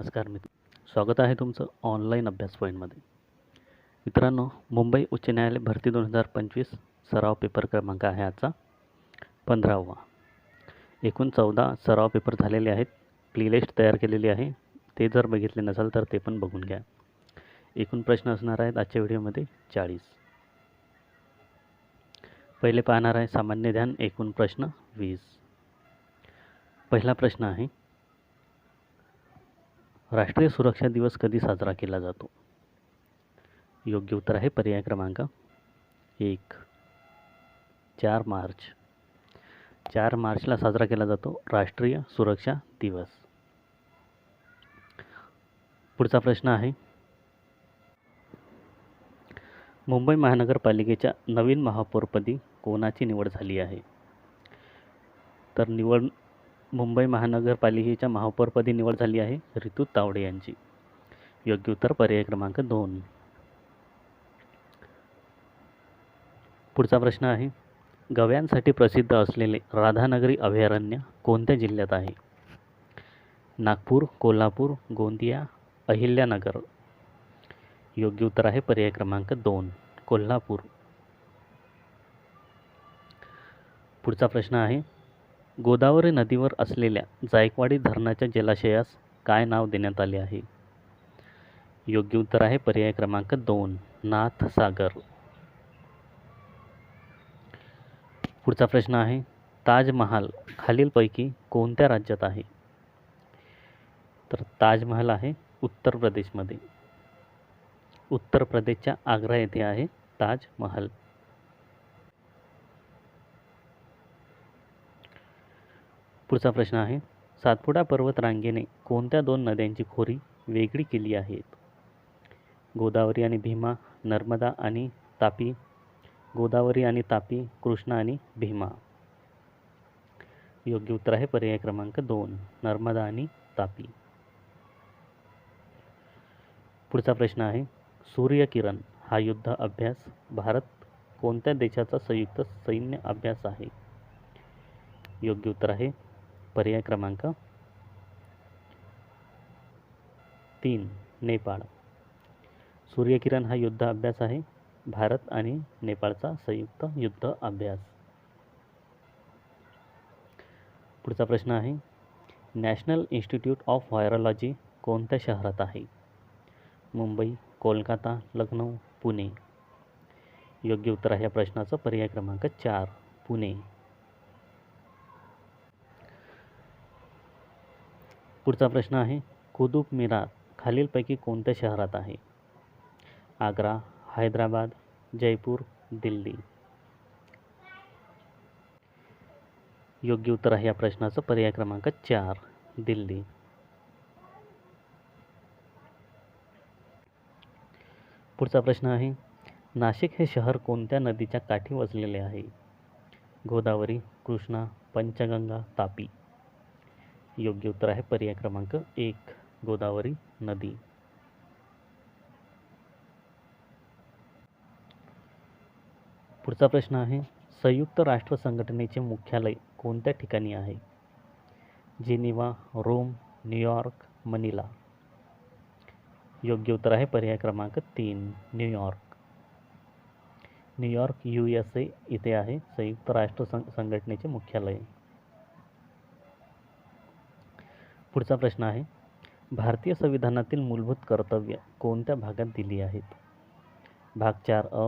नमस्कार स्वागत आहे तुमचं ऑनलाईन अभ्यास पॉईंटमध्ये. मित्रांनो, मुंबई उच्च न्यायालय भरती 2025 सराव पेपर क्रमांक आहे आजचा 15वा. एकूण 14 सराव पेपर झालेले आहेत. प्लेलिस्ट तयार केलेली आहे, ते जर बघितले नसाल तर ते पण बघून घ्या. एकूण प्रश्न असणार आहेत आजच्या व्हिडिओमध्ये 40. पहिले पाहणार आहे सामान्य ज्ञान, एकूण प्रश्न 20. पहिला प्रश्न आहे, राष्ट्रीय सुरक्षा दिवस कधी साजरा केला जातो? योग्य उत्तर आहे पर्याय क्रमांक 1, 4 मार्च. 4 मार्चला साजरा केला जातो राष्ट्रीय सुरक्षा दिवस. पुढचा प्रश्न आहे, मुंबई महानगरपालिकेच्या नवीन महापौरपदी कोणाची निवड झाली आहे? तर मुंबई महानगरपालिकेच्या महापौरपदी निवड झाली आहे ऋतू तावडे यांची. योग्य उत्तर पर्याय क्रमांक 2. पुढचा प्रश्न आहे, गव्यांसाठी प्रसिद्ध असलेले राधानगरी अभयारण्य कोणत्या जिल्ह्यात आहे? नागपूर, कोल्हापूर, गोंदिया, अहिल्यानगर. योग्य उत्तर आहे पर्याय क्रमांक 2, कोल्हापूर. पुढचा प्रश्न आहे, गोदावरी नदीवर असलेल्या जायकवाडी धरणाच्या जलाशयास काय नाव देण्यात आले आहे? योग्य उत्तर आहे पर्याय क्रमांक 2, नाथसागर. पुढचा प्रश्न आहे, ताजमहाल खालीलपैकी कोणत्या राज्यात आहे? तर ताजमहाल आहे उत्तर प्रदेशमध्ये. उत्तर प्रदेशच्या आग्रा येथे आहे ताजमहाल. पुढचा प्रश्न आहे, सातपुडा पर्वत रांगेने कोणत्या 2 नद्यांची खोरी वेगळी केली आहेत? गोदावरी आणि भीमा, नर्मदा आणि तापी. गोदावरी आणि तापी, कृष्णा आणि भीमा. योग्य उत्तर आहे पर्याय क्रमांक 2, नर्मदा आणि तापी. पुढचा प्रश्न आहे, सूर्यकिरण हा युद्ध अभ्यास भारत कोणत्या देशाचा संयुक्त सैन्य अभ्यास आहे? योग्य उत्तर आहे पर्याय क्रमांक 3, नेपाळ. सूर्यकिरण हा युद्ध अभ्यास आहे भारत आणि नेपाळचा संयुक्त युद्ध अभ्यास. पुढचा प्रश्न आहे, नॅशनल इन्स्टिट्यूट ऑफ व्हायरॉलॉजी कोणत्या शहरात आहे? मुंबई, कोलकाता, लखनौ, पुणे. योग्य उत्तर आहे या प्रश्नाचं पर्याय क्रमांक 4, पुणे. पुढचा प्रश्न आहे, कुतुब मिनार खालीलपैकी कोणत्या शहरात आहे? आग्रा, हैदराबाद, जयपूर, दिल्ली. योग्य उत्तर आहे या प्रश्नाचं पर्याय क्रमांक 4, दिल्ली. पुढचा प्रश्न आहे, नाशिक हे शहर कोणत्या नदीच्या काठी वसलेले आहे? गोदावरी, कृष्णा, पंचगंगा, तापी. योग्य उत्तर आहे पर्याय क्रमांक 1, गोदावरी नदी. पुढचा प्रश्न आहे, संयुक्त राष्ट्र संघटनेचे मुख्यालय कोणत्या ठिकाणी आहे? Geneva, Rome, New York, Manila. योग्य उत्तर आहे पर्याय क्रमांक 3, न्यूयॉर्क. न्यूयॉर्क USA इथे आहे संयुक्त राष्ट्र संघटनेचे मुख्यालय. पुढचा प्रश्न आहे, भारतीय संविधानातील मूलभूत कर्तव्य कोणत्या भागात दिली आहेत? भाग 4A,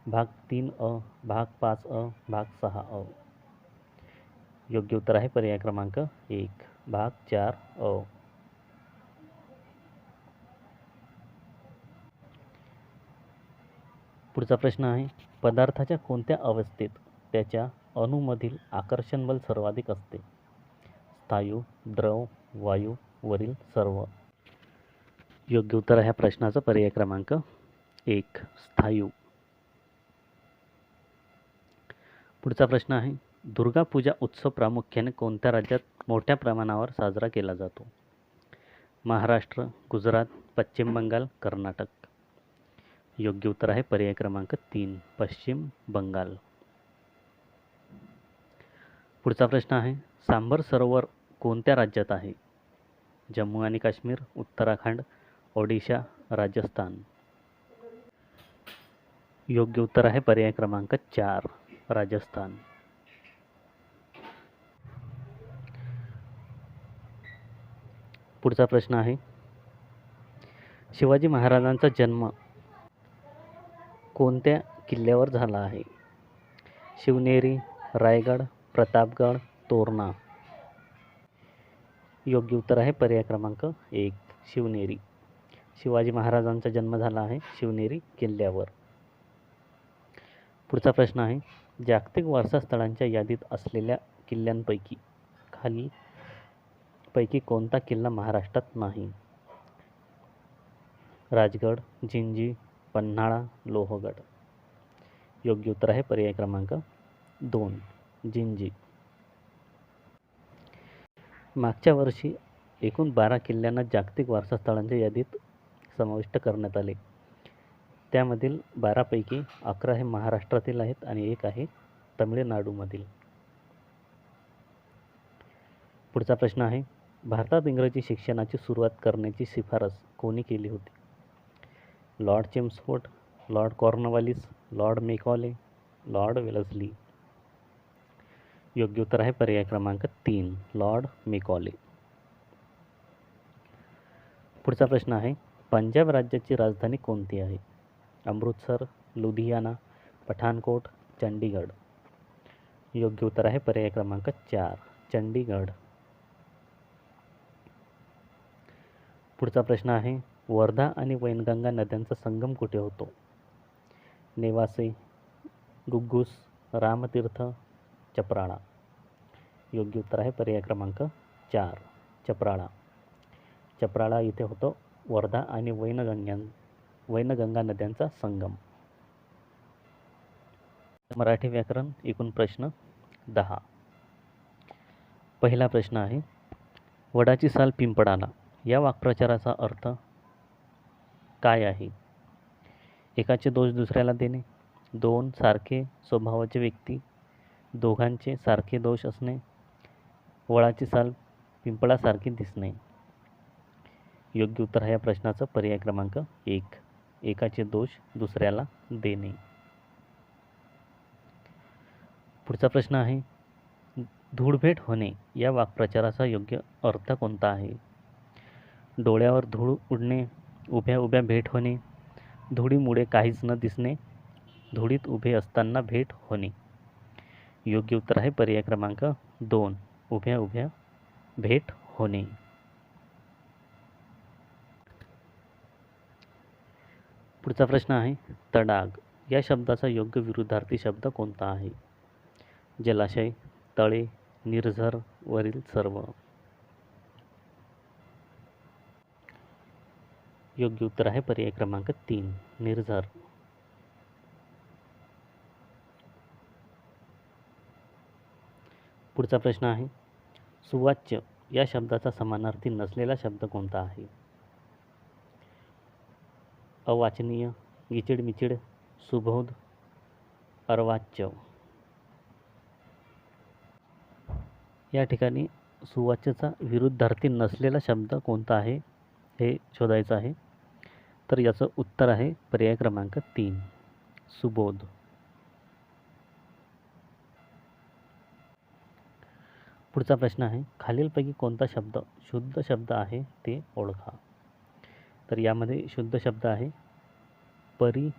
भाग 3A, भाग 5A, भाग 6A. योग्य उत्तर आहे पर्याय क्रमांक 1, भाग 4A. पुढचा प्रश्न आहे, पदार्थाच्या कोणत्या अवस्थेत त्याच्या अणूमधील आकर्षण बल सर्वाधिक असते? स्थायू, द्रव, वायू, वरील सर्व. योग्य उत्तर आहे ह्या प्रश्नाचा पर्याय क्रमांक 1, स्थायू. पुढचा प्रश्न आहे, दुर्गा पूजा उत्सव प्रामुख्याने कोणत्या राज्यात मोठ्या प्रमाणावर साजरा केला जातो? महाराष्ट्र, गुजरात, पश्चिम बंगाल, कर्नाटक. योग्य उत्तर आहे पर्याय क्रमांक 3, पश्चिम बंगाल. पुढचा प्रश्न आहे, सांबर सरोवर कोणत्या राज्यात आहे? जम्मू आणि काश्मीर, उत्तराखंड, ओडिशा, राजस्थान. योग्य उत्तर आहे पर्याय क्रमांक 4, राजस्थान. पुढचा प्रश्न आहे, शिवाजी महाराजांचा जन्म कोणत्या किल्ल्यावर झाला आहे? शिवनेरी, रायगड, प्रतापगड, तोरणा. योग्य उत्तर आहे पर्याय क्रमांक 1, शिवनेरी. शिवाजी महाराजांचा जन्म झाला आहे शिवनेरी किल्ल्यावर. पुढचा प्रश्न आहे, जागतिक वारसा स्थळांच्या यादीत असलेल्या किल्ल्यांपैकी पैकी कोणता किल्ला महाराष्ट्रात नाही? राजगड, जिंजी, पन्हाळा, लोहगड. योग्य उत्तर आहे पर्याय क्रमांक 2, जिंजी. मागच्या वर्षी एकूण 12 किल्ल्यांना जागतिक वारसा स्थळांच्या यादीत समाविष्ट करण्यात आले. त्यामधील 12 पैकी 11 हे महाराष्ट्रातील आहेत आणि 1 आहे तमिळनाडूमधील. पुढचा प्रश्न आहे, भारतात इंग्रजी शिक्षणाची सुरुवात करण्याची शिफारस कोणी केली होती? Lord Chelmsford, Lord Cornwallis, Lord Macaulay, Lord Wellesley. योग्य उत्तर आहे पर्याय क्रमांक 3, लॉर्ड मेकॉले. पुढचा प्रश्न आहे, पंजाब राज्याची राजधानी कोणती आहे? अमृतसर, लुधियाना, पठाणकोट, चंडीगड. योग्य उत्तर आहे पर्याय क्रमांक 4, चंडीगड. पुढचा प्रश्न आहे, वर्धा आणि वैनगंगा नद्यांचा संगम कुठे होतो? नेवासे, गुग्गुस, रामतीर्थ, चपराळा. योग्य उत्तर आहे पर्याय क्रमांक 4, चपराळा. चपराळा इथे होतो वर्धा आणि वैनगंगा नद्यांचा संगम. मराठी व्याकरण एकूण प्रश्न 10. पहिला प्रश्न आहे, वडाची साल पिंपळाला या वाक्प्रचाराचा अर्थ काय आहे? एकाचे दोष दुसऱ्याला देणे, 2 सारखे स्वभावाचे व्यक्ती, दोघांचे सारखे दोष असणे, वडाची साल पिंपळासारखी दिसणे. योग्य उत्तर आहे या प्रश्नाचं पर्याय क्रमांक 1, एकाचे दोष दुसऱ्याला देणे. पुढचा प्रश्न आहे, धूळभेट होणे या वाक्प्रचाराचा योग्य अर्थ कोणता आहे? डोळ्यावर धूळ उडणे, उभ्या उभ्या भेट होणे, धुळीमुळे काहीच न दिसणे, धुळीत उभे असताना भेट होणे. योग्य उत्तर आहे पर्याय क्रमांक 2, उभ्या उभ्या भेट होणे. पुढचा प्रश्न आहे, तडाग या शब्दाचा योग्य विरुद्धार्थी शब्द कोणता आहे? जलाशय, तळे, निर्झर, वरील सर्व. योग्य उत्तर आहे पर्याय क्रमांक 3, निर्झर. पुढचा प्रश्न आहे, सुवाच्य या शब्दाचा समानार्थी नसलेला शब्द कोणता आहे? अवाचनीय, गिचिडमिचिड, सुबोध, अर्वाच्य. या ठिकाणी सुवाच्यचा विरुद्धार्थी नसलेला शब्द कोणता आहे हे शोधायचं आहे. तर याचं उत्तर आहे पर्याय क्रमांक 3, सुबोध. पुढचा प्रश्न आहे, खालीलपैकी कोणता शब्द शुद्ध शब्द आहे ते ओळखा. तर यामध्ये शुद्ध शब्द आहे परिपूर्णता,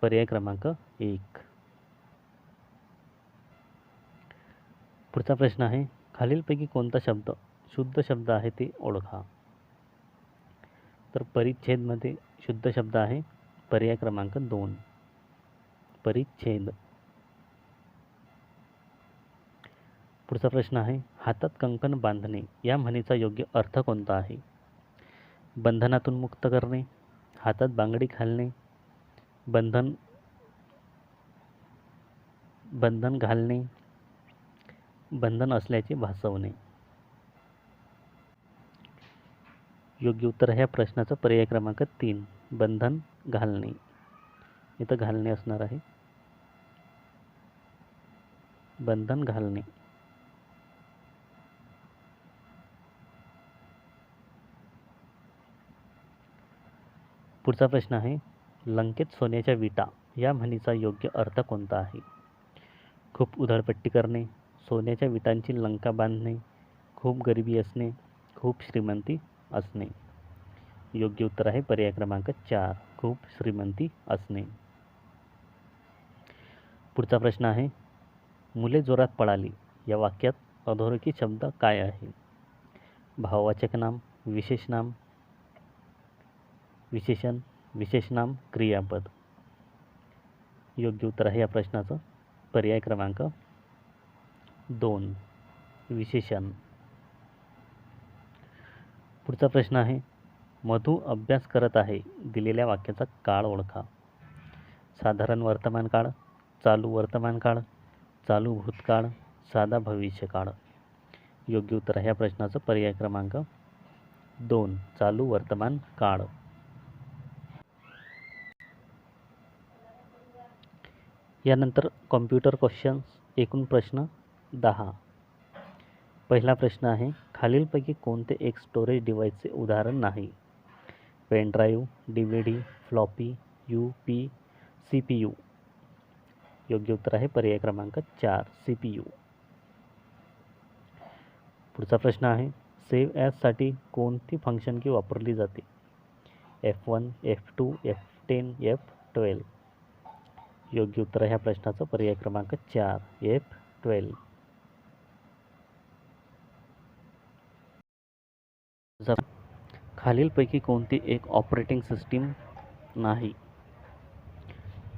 पर्याय क्रमांक 1. पुढचा प्रश्न आहे, खालीलपैकी कोणता शब्द शुद्ध शब्द आहे ते ओळखा. तर परिच्छेदमध्ये शुद्ध शब्द आहे पर्याय क्रमांक 2, परिच्छेद. पुढचा प्रश्न आहे, हातात कंकण बांधणे या म्हणीचा योग्य अर्थ कोणता आहे? बंधनातून मुक्त करणे, हातात बांगडी घालणे, बंधन घालणे, बंधन असल्याचे भासवणे. योग्य उत्तर ह्या प्रश्नाचं पर्याय क्रमांक 3, बंधन घालणे. इथं घालणे असणार आहे, बंधन घालणे. पुढचा प्रश्न आहे, लंकेत सोन्याच्या विटा या म्हणीचा योग्य अर्थ कोणता आहे? खूप उधळपट्टी करणे, सोन्याच्या विटांची लंका बांधणे, खूप गरिबी असणे, खूप श्रीमंती असणे. योग्य उत्तर आहे पर्याय क्रमांक 4, खूप श्रीमंती असणे. पुढचा प्रश्न आहे, मुले जोरात पळाली या वाक्यात अधोरेखित शब्द काय आहे? भाववाचक नाम, विशेष नाम, विशेषण, विशेषनाम, क्रियापद. योग्य उत्तर आहे या प्रश्नाचं पर्याय क्रमांक 2, विशेषण. पुढचा प्रश्न आहे, मधु अभ्यास करत आहे दिलेल्या वाक्याचा काळ ओळखा. साधारण वर्तमान काळ, चालू वर्तमान काळ, चालू भूतकाळ, साधा भविष्यकाळ. योग्य उत्तर आहे या प्रश्नाचं पर्याय क्रमांक 2, चालू वर्तमान काळ. यानंतर कॉम्प्युटर क्वेश्चन्स, एकूण प्रश्न 10. पहिला प्रश्न आहे, खालीलपैकी कोणते एक स्टोरेज डिव्हाइसचे उदाहरण नाही? Pen drive, DVD, floppy, UP, CPU. योग्य उत्तर आहे पर्याय क्रमांक 4, CPU. पुढचा प्रश्न आहे, सेव्ह ॲजसाठी कोणती फंक्शन की वापरली जाते? F1, F2, F10, F12. योग्य उत्तर आहे ह्या प्रश्नाचं पर्याय क्रमांक 4, F12. खालीलपैकी कोणती एक ऑपरेटिंग सिस्टीम नाही?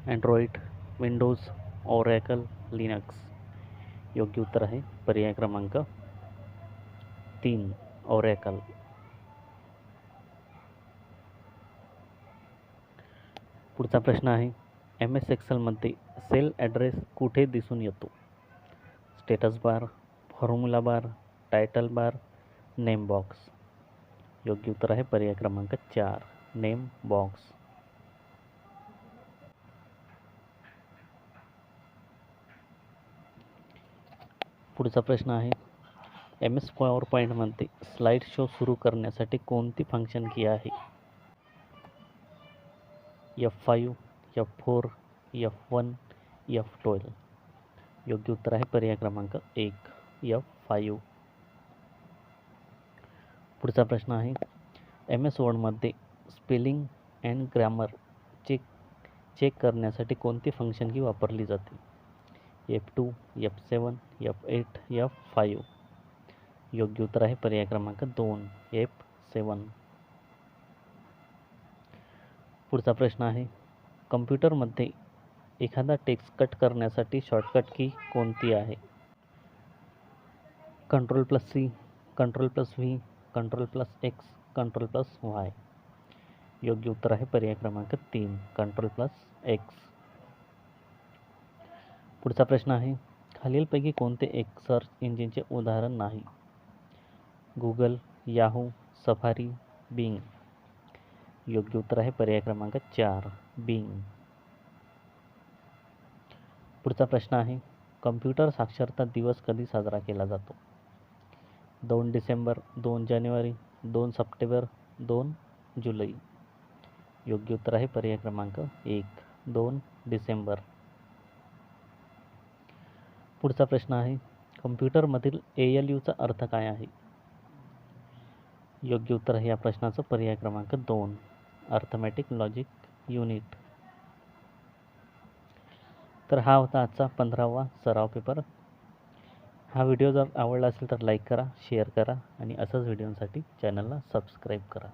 Android, Windows, oracle, Linux. योग्य उत्तर आहे पर्याय क्रमांक 3, ओरॅकल. पुढचा प्रश्न आहे, MS एक्सेलमध्ये सेल ॲड्रेस कुठे दिसून येतो? स्टेटस बार, फॉर्म्युला बार, टायटल बार, नेम बॉक्स. योग्य उत्तर आहे पर्याय क्रमांक 4, नेम बॉक्स. पुढचा प्रश्न आहे, MS PowerPointमध्ये स्लाइड शो सुरू करण्यासाठी कोणती फंक्शन की आहे? F5, F4, F1, F12. योग्य उत्तर आहे पर्याय क्रमांक 1, F5. पुढचा प्रश्न आहे, MS वर्डमध्ये स्पेलिंग अँड ग्रामर चेक करण्यासाठी कोणती फंक्शन की वापरली जाते? F2, F7, F8, F5. योग्य उत्तर आहे पर्याय क्रमांक 2, F7. पुढचा प्रश्न आहे, कम्प्युटरमध्ये एखादा टेक्स्ट कट करण्यासाठी शॉर्टकट की कोणती आहे? Ctrl+C, Ctrl+V, Ctrl+X, Ctrl+Y. योग्य उत्तर आहे पर्याय क्रमांक 3, Ctrl+X. पुढचा प्रश्न आहे, खालीलपैकी कोणते एक सर्च इंजिनचे उदाहरण नाही? Google, Yahoo, Safari, Bing. योग्य उत्तर आहे पर्याय क्रमांक 4, बिंग. पुढचा प्रश्न आहे, कम्प्युटर साक्षरता दिवस कधी साजरा केला जातो? 2 डिसेंबर, 2 जानेवारी, 2 सप्टेंबर, 2 जुलै. योग्य उत्तर आहे पर्याय क्रमांक 1, 2 डिसेंबर. पुढचा प्रश्न आहे, कम्प्युटरमधील ALUचा अर्थ काय आहे? योग्य उत्तर आहे या प्रश्नाचं पर्याय क्रमांक 2, अर्थमॅटिक लॉजिक युनिट. तर हा होता आजचा 15वा सराव पेपर. हा व्हिडिओ जर आवडला असेल तर लाईक करा, शेअर करा आणि असंच व्हिडिओसाठी चॅनलला सबस्क्राईब करा.